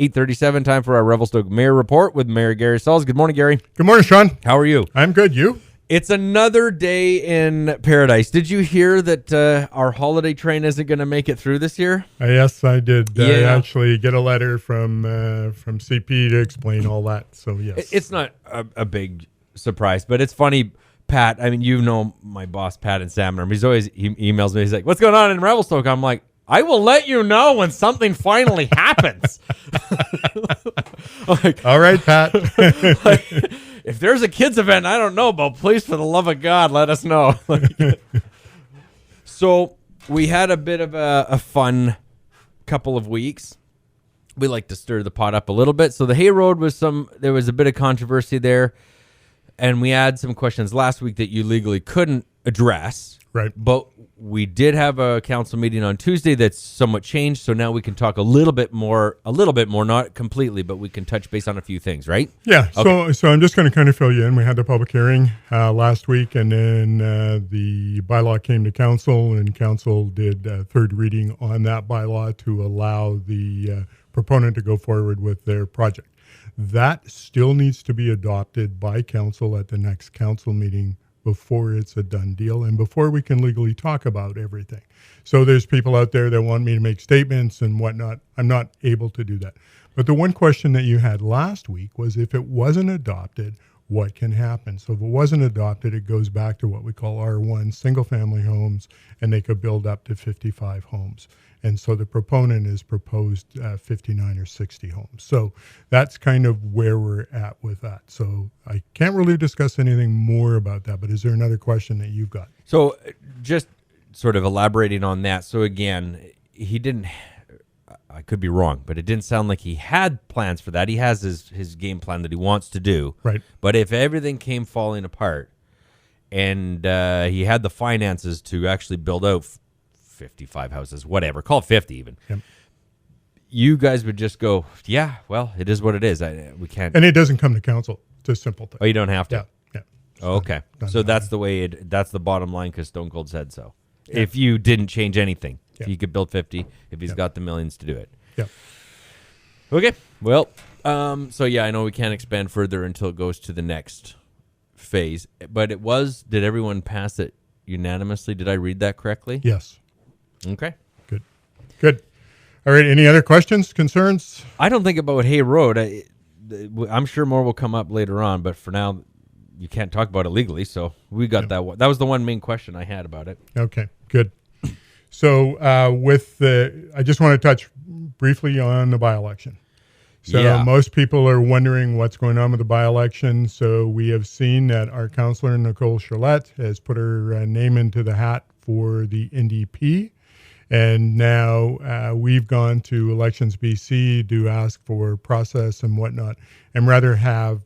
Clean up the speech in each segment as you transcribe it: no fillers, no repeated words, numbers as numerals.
8:37, time for our Revelstoke Mayor Report with Mayor Gary Sulz. Good morning, Gary. Good morning, Shaun. How are you? I'm good. You? It's another day in paradise. Did you hear that our holiday train isn't going to make it through this year? Yes, I did. Yeah. I actually get a letter from CP to explain all that. So, yes. It's not a big surprise, but it's funny, Pat. I mean, you know my boss, Pat, in Salmon. He emails me. He's like, what's going on in Revelstoke? I'm like, I will let you know when something finally happens. Like, all right, Pat. Like, if there's a kids event I don't know about, please, for the love of God, let us know. So we had a bit of a fun couple of weeks. We like to stir the pot up a little bit. So the Hay Road there was a bit of controversy there. And we had some questions last week that you legally couldn't address. Right. But we did have a council meeting on Tuesday that's somewhat changed. So now we can talk a little bit more, not completely, but we can touch base on a few things, right? Yeah. Okay. So I'm just going to kind of fill you in. We had the public hearing last week, and then the bylaw came to council, and council did third reading on that bylaw to allow the proponent to go forward with their project. That still needs to be adopted by council at the next council meeting before it's a done deal and before we can legally talk about everything. So there's people out there that want me to make statements and whatnot. I'm not able to do that. But the one question that you had last week was, if it wasn't adopted, what can happen? So if it wasn't adopted, it goes back to what we call R1, single family homes, and they could build up to 55 homes. And so the proponent has proposed 59 or 60 homes. So that's kind of where we're at with that. So I can't really discuss anything more about that, but is there another question that you've got? So just sort of elaborating on that. So again, I could be wrong, but it didn't sound like he had plans for that. He has his game plan that he wants to do. Right. But if everything came falling apart and he had the finances to actually build out 55 houses, whatever, call it 50 even. Yep. You guys would just go, yeah, well, it is what it is. We can't. And it doesn't come to council. It's a simple thing. Oh, you don't have to? Yeah. Oh, okay. So that's the way that's the bottom line, because Stone Cold said so. Yeah. If you didn't change anything, if you could build 50, if he's got the millions to do it. Yeah. Okay. Well, so yeah, I know we can't expand further until it goes to the next phase, but did everyone pass it unanimously? Did I read that correctly? Yes. Okay. Good. All right. Any other questions, concerns? I don't think about Hay Road. I'm sure more will come up later on, but for now, you can't talk about it legally. So we got that one. That was the one main question I had about it. Okay. Good. So I just want to touch briefly on the by-election. So most people are wondering what's going on with the by-election. So we have seen that our councillor, Nicole Charlotte, has put her name into the hat for the NDP. And now we've gone to Elections BC to ask for process and whatnot, and rather have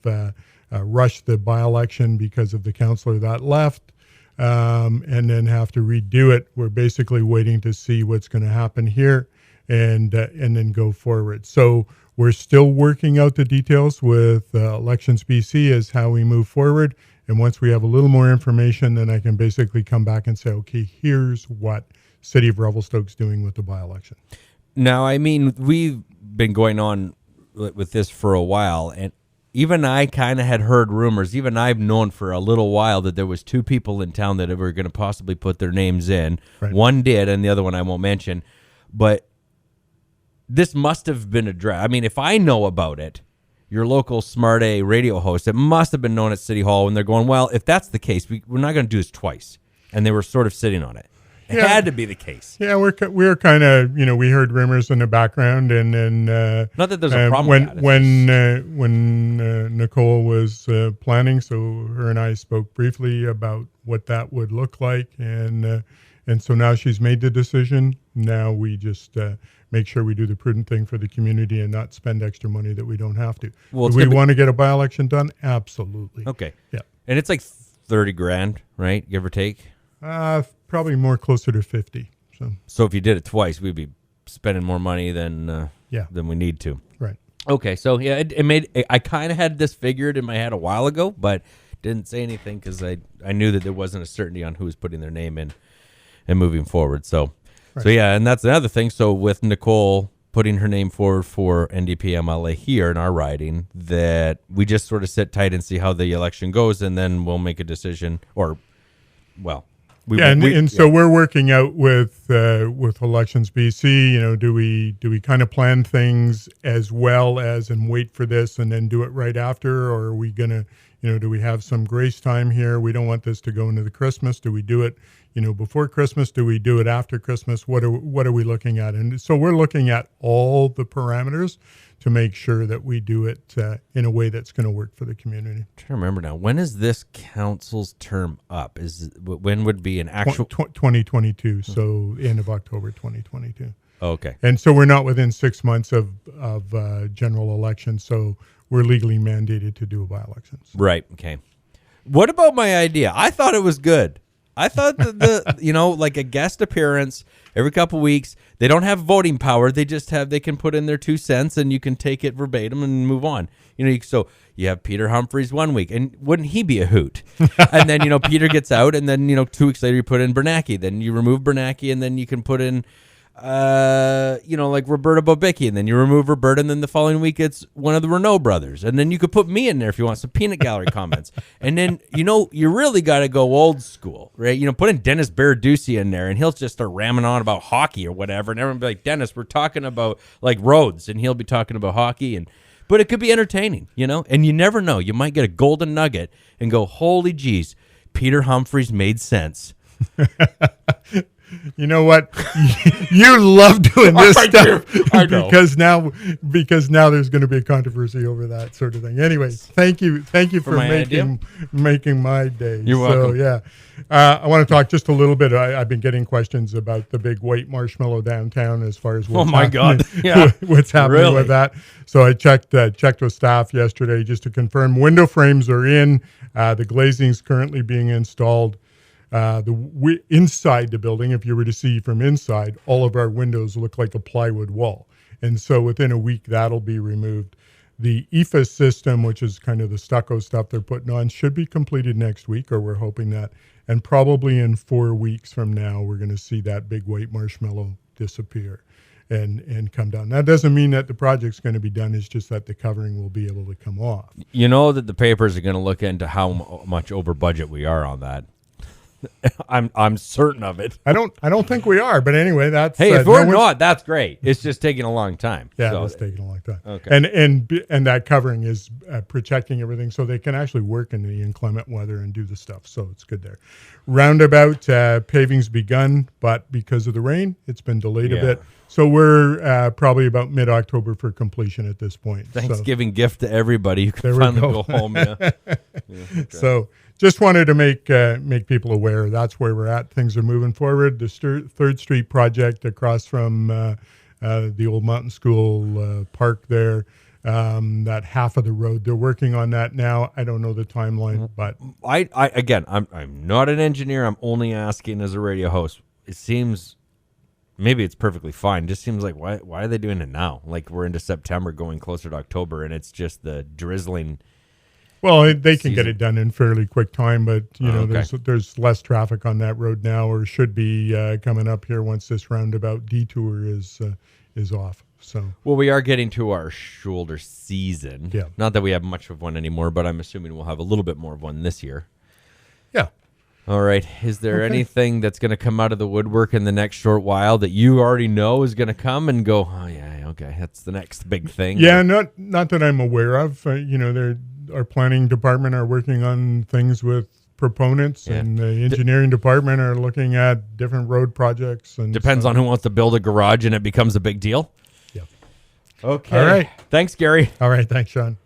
rushed the by-election because of the councillor that left, and then have to redo it. We're basically waiting to see what's going to happen here and then go forward. So we're still working out the details with Elections BC as how we move forward. And once we have a little more information, then I can basically come back and say, okay, here's what City of Revelstoke's doing with the by-election. Now, I mean, we've been going on with this for a while, and even I kind of had heard rumors. Even I've known for a little while that there was two people in town that were going to possibly put their names in. Right. One did, and the other one I won't mention. But this must have been addressed. I mean, if I know about it, your local Smart A radio host, it must have been known at City Hall when they're going, well, if that's the case, we're not going to do this twice. And they were sort of sitting on it. It had to be the case. Yeah, we're kind of, we heard rumors in the background, and then not that there's a problem when Nicole was planning, so her and I spoke briefly about what that would look like, and so now she's made the decision. Now we just make sure we do the prudent thing for the community and not spend extra money that we don't have to. Well, do we want to get a by-election done? Absolutely. Okay. Yeah. And it's like $30,000, right? Give or take. Probably more closer to 50. So if you did it twice, we'd be spending more money than we need to. Right. Okay. So yeah, I kind of had this figured in my head a while ago, but didn't say anything because I knew that there wasn't a certainty on who was putting their name in and moving forward. So, right. So yeah, and that's another thing. So with Nicole putting her name forward for NDP MLA here in our riding, that we just sort of sit tight and see how the election goes, and then we'll make a decision. Or, well, so we're working out with Elections BC. You know, do we kind of plan things as well as and wait for this and then do it right after, or are we gonna, you know, do we have some grace time here? We don't want this to go into the Christmas. Do we do it, you know, before Christmas? Do we do it after Christmas? What are we looking at? And so we're looking at all the parameters to make sure that we do it in a way that's going to work for the community. I'm trying to remember now. When is this council's term up? When would be an actual 2022? So end of October 2022. Okay. And so we're not within 6 months of general election. So we're legally mandated to do by-elections. Right. Okay. What about my idea? I thought it was good. I thought that you know, like a guest appearance every couple weeks. They don't have voting power. They can put in their 2 cents and you can take it verbatim and move on. You know, so you have Peter Humphreys 1 week, and wouldn't he be a hoot? And then, you know, Peter gets out, and then, you know, 2 weeks later you put in Bernanke. Then you remove Bernanke, and then you can put in you know, like Roberta Bobicki, and then you remove Roberta, and then the following week it's one of the Renault brothers, and then you could put me in there if you want some peanut gallery comments, and then, you know, you really got to go old school, right? You know, put in Dennis Baraducci in there, and he'll just start ramming on about hockey or whatever, and everyone will be like, Dennis, we're talking about like roads, and he'll be talking about hockey, but it could be entertaining, you know, and you never know, you might get a golden nugget and go, holy geez, Peter Humphreys made sense. You know what? You love doing this stuff because now there's going to be a controversy over that sort of thing. Anyways, thank you for making my day. You're welcome. So yeah, I want to talk just a little bit. I've been getting questions about the big white marshmallow downtown as far as what's what's happening with that. So I checked with staff yesterday just to confirm window frames are in. The glazing is currently being installed. Inside the building, if you were to see from inside, all of our windows look like a plywood wall. And so within a week, that'll be removed. The EFIS system, which is kind of the stucco stuff they're putting on, should be completed next week, or we're hoping that. And probably in 4 weeks from now, we're going to see that big white marshmallow disappear and come down. That doesn't mean that the project's going to be done. It's just that the covering will be able to come off. You know that the papers are going to look into how much over budget we are on that. I'm certain of it. I don't think we are, but anyway, that's if we're not, that's great. It's just taking a long time. Yeah, so. It's taking a long time. Okay, and that covering is protecting everything, so they can actually work in the inclement weather and do the stuff. So it's good there. Roundabout paving's begun, but because of the rain, it's been delayed a bit. So we're probably about mid-October for completion at this point. Thanksgiving gift to everybody who can finally go home. Yeah. Okay. So just wanted to make people aware. That's where we're at. Things are moving forward. The 3rd Street project across from the old Mountain School park there, that half of the road, they're working on that now. I don't know the timeline, but I'm not an engineer. I'm only asking as a radio host. It seems. Maybe it's perfectly fine. Just seems like why are they doing it now? Like we're into September, going closer to October, and it's just the drizzling. Well, they can get it done in fairly quick time, but you know, there's less traffic on that road now, or should be coming up here once this roundabout detour is off. So we are getting to our shoulder season. Yeah. Not that we have much of one anymore, but I'm assuming we'll have a little bit more of one this year. Yeah. All right. Is there anything that's going to come out of the woodwork in the next short while that you already know is going to come and go, oh, yeah, okay, that's the next big thing? Yeah, not that I'm aware of. Our planning department are working on things with proponents, and the engineering department are looking at different road projects. And depends on who wants to build a garage, and it becomes a big deal. Yeah. Okay. All right. Thanks, Gary. All right. Thanks, Shaun.